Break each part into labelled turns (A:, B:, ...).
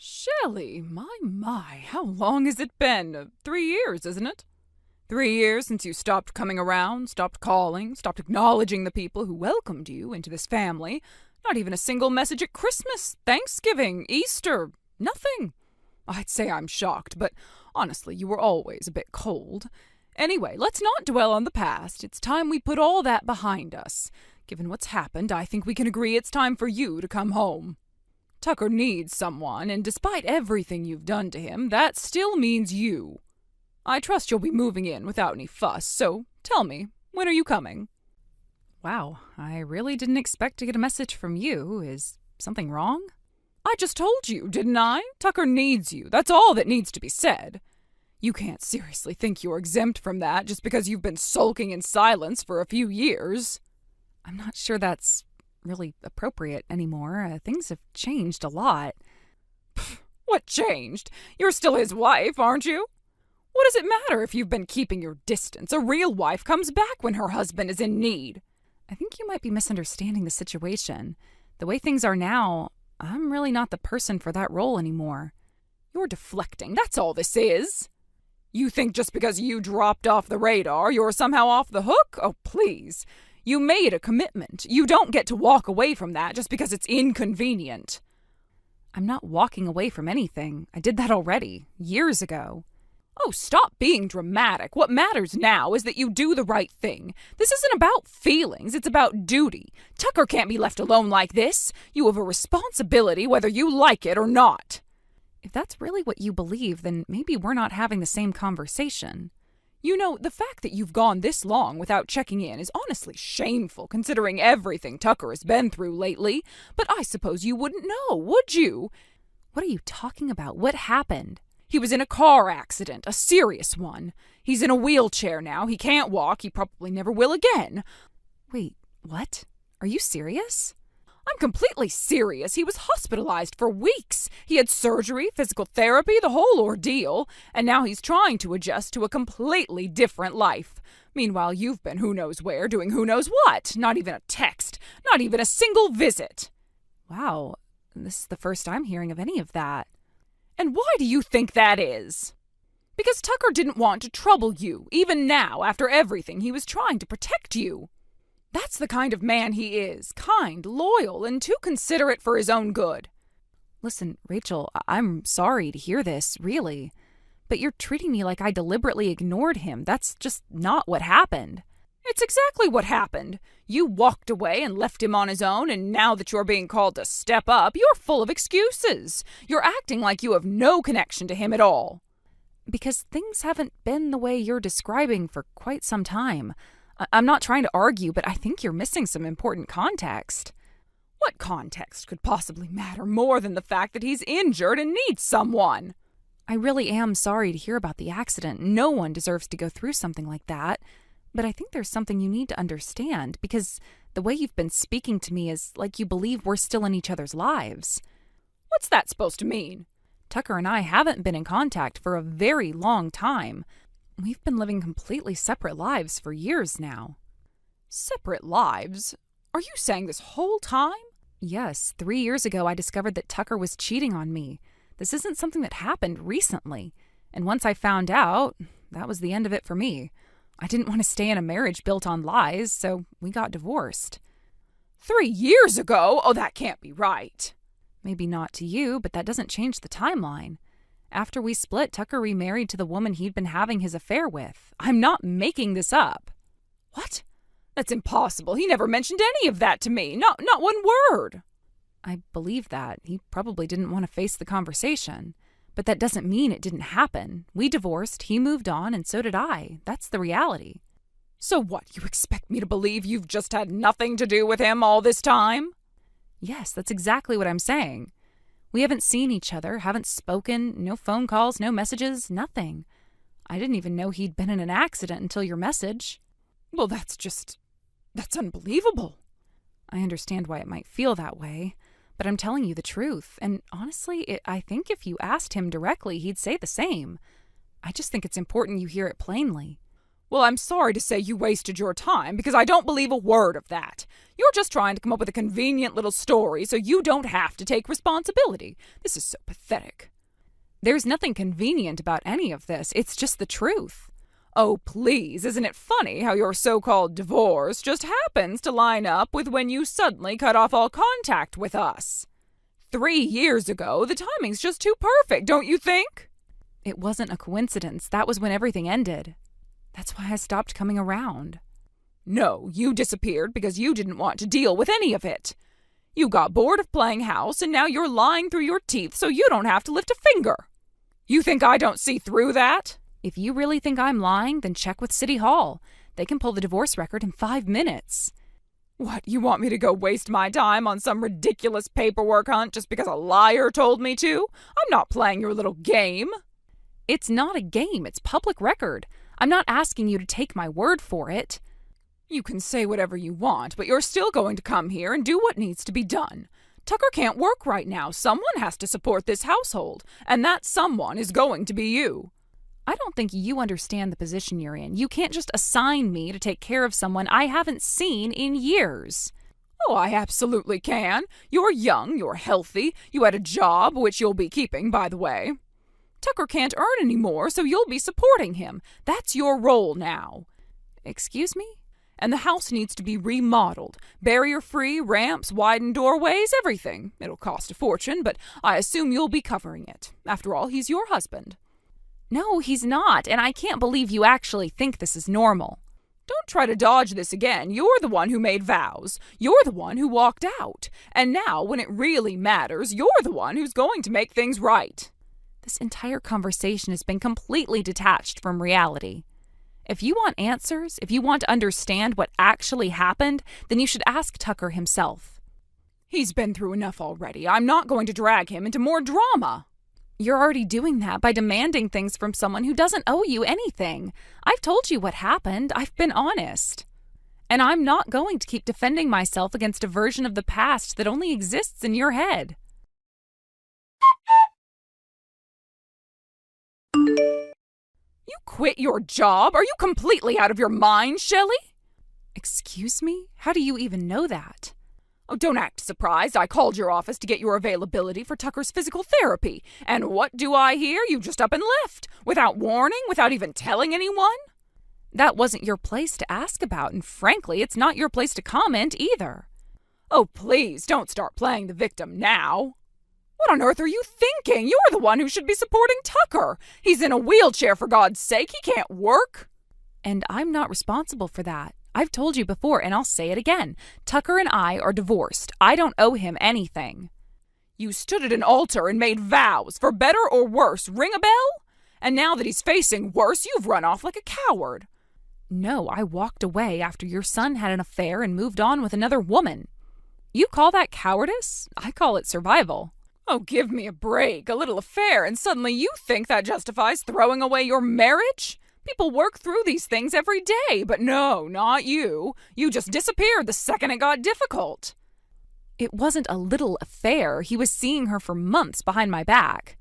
A: Shelley, my, how long has it been? 3 years, isn't it? 3 years since you stopped coming around, stopped calling, stopped acknowledging the people who welcomed you into this family. Not even a single message at Christmas, Thanksgiving, Easter, nothing. I'd say I'm shocked, but honestly, you were always a bit cold. Anyway, let's not dwell on the past. It's time we put all that behind us. Given what's happened, I think we can agree it's time for you to come home. Tucker needs someone, and despite everything you've done to him, that still means you. I trust you'll be moving in without any fuss, so tell me, when are you coming? Wow, I really didn't expect to get a message from you. Is something wrong? I just told you, didn't I? Tucker needs you. That's all that needs to be said. You can't seriously think you're exempt from that just because you've been sulking in silence for a few years. I'm not sure that's really appropriate anymore. Things have changed a lot. Pfft, what changed? You're still his wife, aren't you? What does it matter if you've been keeping your distance? A real wife comes back when her husband is in need. I think you might be misunderstanding the situation. The way things are now, I'm really not the person for that role anymore. You're deflecting, that's all this is. You think just because you dropped off the radar, you're somehow off the hook? Oh, please. You made a commitment. You don't get to walk away from that just because it's inconvenient. I'm not walking away from anything. I did that already, years ago. Oh, stop being dramatic. What matters now is that you do the right thing. This isn't about feelings, it's about duty. Tucker can't be left alone like this. You have a responsibility whether you like it or not. If that's really what you believe, then maybe we're not having the same conversation. You know, the fact that you've gone this long without checking in is honestly shameful, considering everything Tucker has been through lately. But I suppose you wouldn't know, would you? What are you talking about? What happened? He was in a car accident, a serious one. He's in a wheelchair now. He can't walk. He probably never will again. Wait, what? Are you serious? I'm completely serious. He was hospitalized for weeks. He had surgery, physical therapy, the whole ordeal, and now he's trying to adjust to a completely different life. Meanwhile, you've been who knows where, doing who knows what. Not even a text. Not even a single visit. Wow, this is the first I'm hearing of any of that. And why do you think that is? Because Tucker didn't want to trouble you, even now, after everything. He was trying to protect you. That's the kind of man he is, kind, loyal, and too considerate for his own good. Listen, Rachel, I'm sorry to hear this, really. But you're treating me like I deliberately ignored him. That's just not what happened. It's exactly what happened. You walked away and left him on his own, and now that you're being called to step up, you're full of excuses. You're acting like you have no connection to him at all. Because things haven't been the way you're describing for quite some time. I'm not trying to argue, but I think you're missing some important context. What context could possibly matter more than the fact that he's injured and needs someone? I really am sorry to hear about the accident. No one deserves to go through something like that. But I think there's something you need to understand, because the way you've been speaking to me is like you believe we're still in each other's lives. What's that supposed to mean? Tucker and I haven't been in contact for a very long time. We've been living completely separate lives for years now. Separate lives? Are you saying this whole time? Yes, 3 years ago I discovered that Tucker was cheating on me. This isn't something that happened recently. And once I found out, that was the end of it for me. I didn't want to stay in a marriage built on lies, so we got divorced. 3 years ago? Oh, that can't be right. Maybe not to you, but that doesn't change the timeline. After we split, Tucker remarried to the woman he'd been having his affair with. I'm not making this up. What? That's impossible. He never mentioned any of that to me. Not one word. I believe that. He probably didn't want to face the conversation. But that doesn't mean it didn't happen. We divorced, he moved on, and so did I. That's the reality. So what, you expect me to believe you've just had nothing to do with him all this time? Yes, that's exactly what I'm saying. We haven't seen each other, haven't spoken, no phone calls, no messages, nothing. I didn't even know he'd been in an accident until your message. Well, that's unbelievable. I understand why it might feel that way, but I'm telling you the truth. And honestly, I think if you asked him directly, he'd say the same. I just think it's important you hear it plainly. Well, I'm sorry to say you wasted your time because I don't believe a word of that. You're just trying to come up with a convenient little story so you don't have to take responsibility. This is so pathetic. There's nothing convenient about any of this. It's just the truth. Oh, please, isn't it funny how your so-called divorce just happens to line up with when you suddenly cut off all contact with us? 3 years ago, the timing's just too perfect, don't you think?
B: It wasn't a coincidence. That was when everything ended. That's why I stopped coming around.
A: No, you disappeared because you didn't want to deal with any of it. You got bored of playing house, and now you're lying through your teeth so you don't have to lift a finger. You think I don't see through that?
B: If you really think I'm lying, then check with City Hall. They can pull the divorce record in 5 minutes.
A: What, you want me to go waste my time on some ridiculous paperwork hunt just because a liar told me to? I'm not playing your little game.
B: It's not a game. It's public record. I'm not asking you to take my word for it.
A: You can say whatever you want, but you're still going to come here and do what needs to be done. Tucker can't work right now. Someone has to support this household, and that someone is going to be you.
B: I don't think you understand the position you're in. You can't just assign me to take care of someone I haven't seen in years.
A: Oh, I absolutely can. You're young, you're healthy, you had a job, which you'll be keeping, by the way. Tucker can't earn any more, so you'll be supporting him. That's your role now.
B: Excuse me?
A: And the house needs to be remodeled. Barrier-free, ramps, widened doorways, everything. It'll cost a fortune, but I assume you'll be covering it. After all, he's your husband.
B: No, he's not, and I can't believe you actually think this is normal.
A: Don't try to dodge this again. You're the one who made vows. You're the one who walked out. And now, when it really matters, you're the one who's going to make things right.
B: This entire conversation has been completely detached from reality. If you want answers, if you want to understand what actually happened, then you should ask Tucker himself.
A: He's been through enough already. I'm not going to drag him into more drama.
B: You're already doing that by demanding things from someone who doesn't owe you anything. I've told you what happened. I've been honest. And I'm not going to keep defending myself against a version of the past that only exists in your head.
A: You quit your job? Are you completely out of your mind, Shelley?
B: Excuse me? How do you even know that?
A: Oh, don't act surprised. I called your office to get your availability for Tucker's physical therapy. And what do I hear? You just up and left. Without warning? Without even telling anyone?
B: That wasn't your place to ask about, and frankly, it's not your place to comment either.
A: Oh, please, don't start playing the victim now. What on earth are you thinking? You're the one who should be supporting Tucker. He's in a wheelchair, for God's sake. He can't work.
B: And I'm not responsible for that. I've told you before, and I'll say it again. Tucker and I are divorced. I don't owe him anything.
A: You stood at an altar and made vows, for better or worse. Ring a bell? And now that he's facing worse, you've run off like a coward.
B: No, I walked away after your son had an affair and moved on with another woman. You call that cowardice? I call it survival.
A: Oh, give me a break. A little affair, and suddenly you think that justifies throwing away your marriage? People work through these things every day, but no, not you. You just disappeared the second it got difficult.
B: It wasn't a little affair. He was seeing her for months behind my back,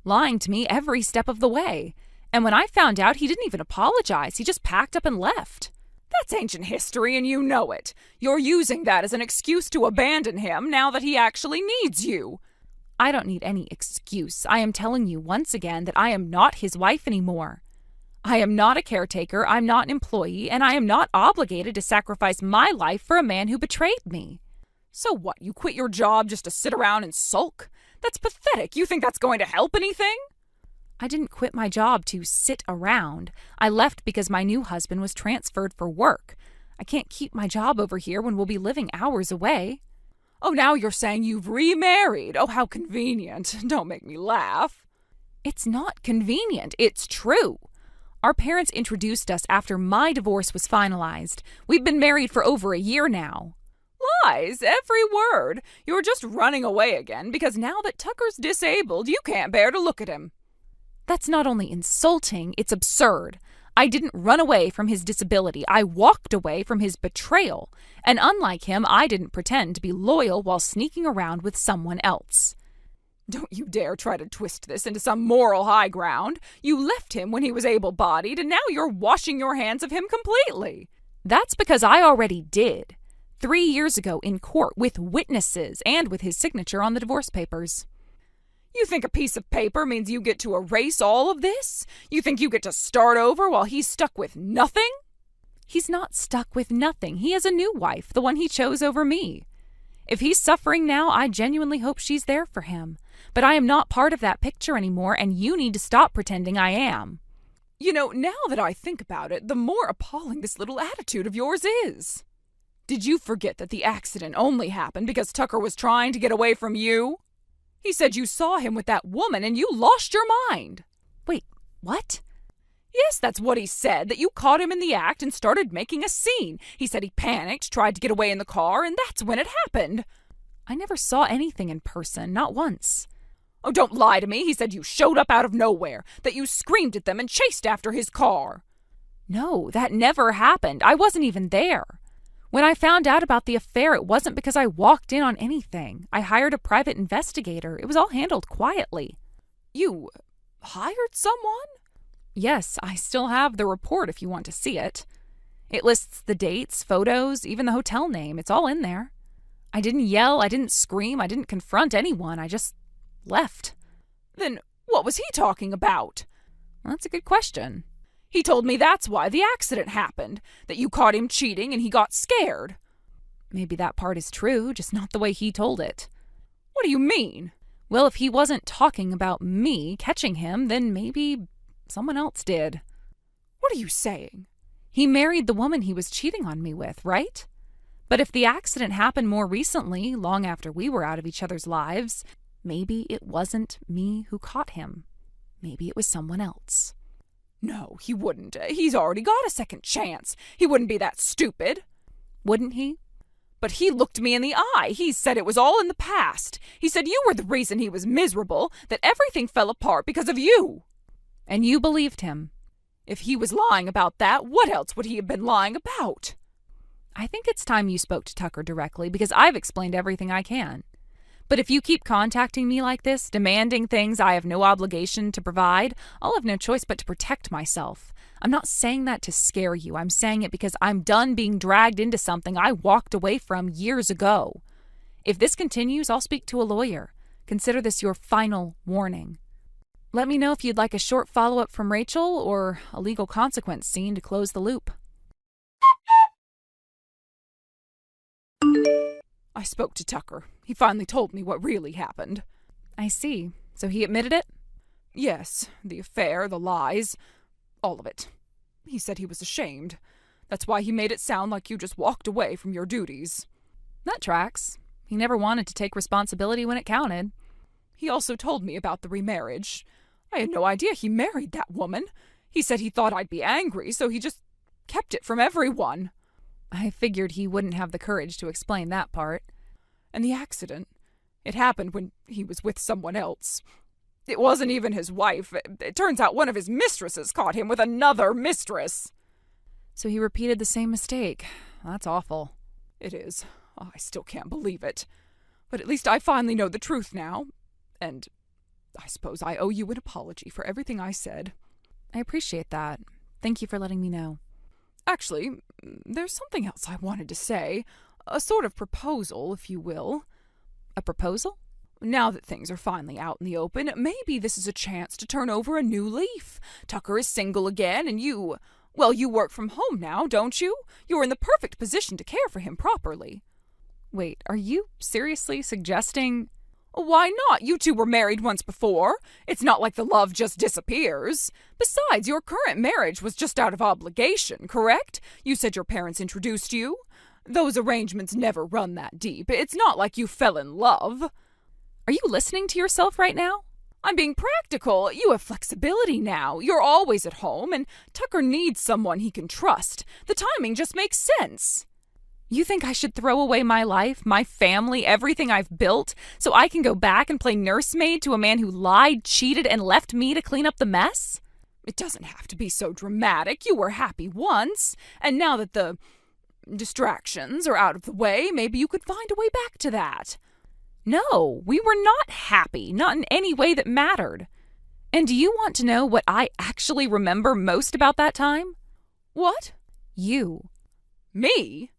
B: lying to me every step of the way. And when I found out, he didn't even apologize. He just packed up and left.
A: That's ancient history, and you know it. You're using that as an excuse to abandon him now that he actually needs you.
B: I don't need any excuse. I am telling you once again that I am not his wife anymore. I am not a caretaker, I'm not an employee, and I am not obligated to sacrifice my life for a man who betrayed me.
A: So what, you quit your job just to sit around and sulk? That's pathetic. You think that's going to help anything?
B: I didn't quit my job to sit around. I left because my new husband was transferred for work. I can't keep my job over here when we'll be living hours away.
A: Oh, now you're saying you've remarried. Oh, how convenient. Don't make me laugh.
B: It's not convenient. It's true. Our parents introduced us after my divorce was finalized. We've been married for over a year now.
A: Lies, every word. You're just running away again because now that Tucker's disabled, you can't bear to look at him.
B: That's not only insulting, it's absurd. I didn't run away from his disability. I walked away from his betrayal. And unlike him, I didn't pretend to be loyal while sneaking around with someone else.
A: Don't you dare try to twist this into some moral high ground. You left him when he was able-bodied, and now you're washing your hands of him completely.
B: That's because I already did. 3 years ago in court with witnesses and with his signature on the divorce papers.
A: You think a piece of paper means you get to erase all of this? You think you get to start over while he's stuck with nothing?
B: He's not stuck with nothing. He has a new wife, the one he chose over me. If he's suffering now, I genuinely hope she's there for him. But I am not part of that picture anymore, and you need to stop pretending I am.
A: You know, now that I think about it, the more appalling this little attitude of yours is. Did you forget that the accident only happened because Tucker was trying to get away from you? He said you saw him with that woman and you lost your mind.
B: Wait, what?
A: Yes, that's what he said, that you caught him in the act and started making a scene. He said he panicked, tried to get away in the car, and that's when it happened.
B: I never saw anything in person, not once.
A: Oh, don't lie to me. He said you showed up out of nowhere, that you screamed at them and chased after his car.
B: No, that never happened. I wasn't even there. When I found out about the affair, it wasn't because I walked in on anything. I hired a private investigator. It was all handled quietly.
A: You hired someone?
B: Yes, I still have the report if you want to see it. It lists the dates, photos, even the hotel name. It's all in there. I didn't yell, I didn't scream, I didn't confront anyone. I just left.
A: Then what was he talking about?
B: Well, that's a good question.
A: He told me that's why the accident happened, that you caught him cheating and he got scared.
B: Maybe that part is true, just not the way he told it.
A: What do you mean?
B: Well, if he wasn't talking about me catching him, then maybe someone else did.
A: What are you saying?
B: He married the woman he was cheating on me with, right? But if the accident happened more recently, long after we were out of each other's lives, maybe it wasn't me who caught him. Maybe it was someone else.
A: No, he wouldn't. He's already got a second chance. He wouldn't be that stupid.
B: Wouldn't he?
A: But he looked me in the eye. He said it was all in the past. He said you were the reason he was miserable, that everything fell apart because of you.
B: And you believed him.
A: If he was lying about that, what else would he have been lying about?
B: I think it's time you spoke to Tucker directly, because I've explained everything I can. But if you keep contacting me like this, demanding things I have no obligation to provide, I'll have no choice but to protect myself. I'm not saying that to scare you. I'm saying it because I'm done being dragged into something I walked away from years ago. If this continues, I'll speak to a lawyer. Consider this your final warning. Let me know if you'd like a short follow-up from Rachel or a legal consequence scene to close the loop.
A: I spoke to Tucker. He finally told me what really happened.
B: I see. So he admitted it?
A: Yes, the affair, the lies, all of it. He said he was ashamed. That's why he made it sound like you just walked away from your duties.
B: That tracks. He never wanted to take responsibility when it counted.
A: He also told me about the remarriage. I had no idea he married that woman. He said he thought I'd be angry, so he just kept it from everyone.
B: I figured he wouldn't have the courage to explain that part.
A: And the accident, it happened when he was with someone else. It wasn't even his wife. It turns out one of his mistresses caught him with another mistress.
B: So he repeated the same mistake. That's awful.
A: It is. I still can't believe it. But at least I finally know the truth now. And I suppose I owe you an apology for everything I said.
B: I appreciate that. Thank you for letting me know.
A: Actually, there's something else I wanted to say. A sort of proposal, if you will.
B: A proposal?
A: Now that things are finally out in the open, maybe this is a chance to turn over a new leaf. Tucker is single again, and you work from home now, don't you? You're in the perfect position to care for him properly.
B: Wait, are you seriously suggesting...
A: Why not? You two were married once before. It's not like the love just disappears. Besides, your current marriage was just out of obligation, correct? You said your parents introduced you. Those arrangements never run that deep. It's not like you fell in love.
B: Are you listening to yourself right now?
A: I'm being practical. You have flexibility now. You're always at home, and Tucker needs someone he can trust. The timing just makes sense.
B: You think I should throw away my life, my family, everything I've built, so I can go back and play nursemaid to a man who lied, cheated, and left me to clean up the mess?
A: It doesn't have to be so dramatic. You were happy once, and now that the distractions are out of the way, maybe you could find a way back to that.
B: No, we were not happy, not in any way that mattered. And do you want to know what I actually remember most about that time?
A: What?
B: You.
A: Me?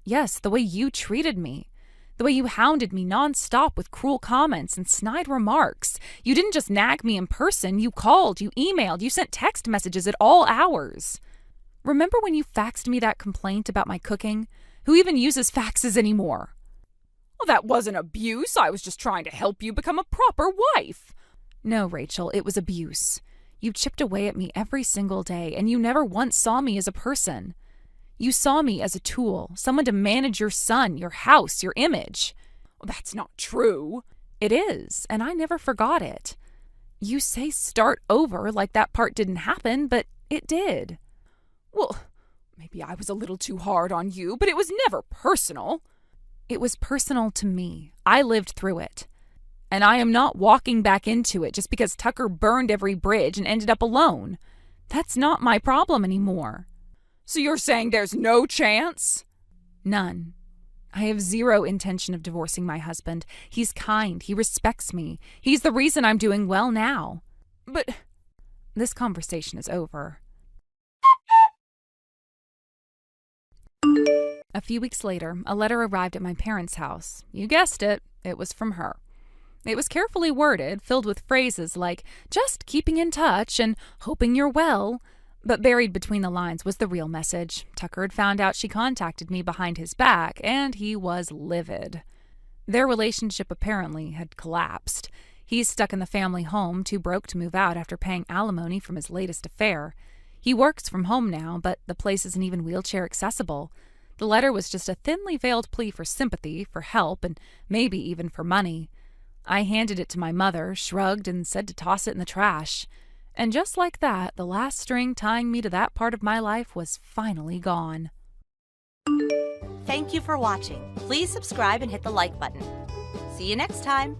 B: Yes, the way you treated me. The way you hounded me nonstop with cruel comments and snide remarks. You didn't just nag me in person. You called, you emailed, you sent text messages at all hours. Remember when you faxed me that complaint about my cooking? Who even uses faxes anymore?
A: Well, that wasn't abuse. I was just trying to help you become a proper wife.
B: No, Rachel, it was abuse. You chipped away at me every single day, and you never once saw me as a person. You saw me as a tool, someone to manage your son, your house, your image.
A: Well, that's not true.
B: It is, and I never forgot it. You say start over like that part didn't happen, but it did.
A: Well, maybe I was a little too hard on you, but it was never personal.
B: It was personal to me. I lived through it. And I am not walking back into it just because Tucker burned every bridge and ended up alone. That's not my problem anymore.
A: So you're saying there's no chance?
B: None. I have zero intention of divorcing my husband. He's kind. He respects me. He's the reason I'm doing well now.
A: But
B: this conversation is over. A few weeks later, a letter arrived at my parents' house. You guessed it, it was from her. It was carefully worded, filled with phrases like, just keeping in touch and hoping you're well. But buried between the lines was the real message. Tucker had found out she contacted me behind his back, and he was livid. Their relationship apparently had collapsed. He's stuck in the family home, too broke to move out after paying alimony from his latest affair. He works from home now, but the place isn't even wheelchair accessible. The letter was just a thinly veiled plea for sympathy, for help, and maybe even for money. I handed it to my mother, shrugged, and said to toss it in the trash. And just like that, the last string tying me to that part of my life was finally gone.
C: Thank you for watching. Please subscribe and hit the like button. See you next time.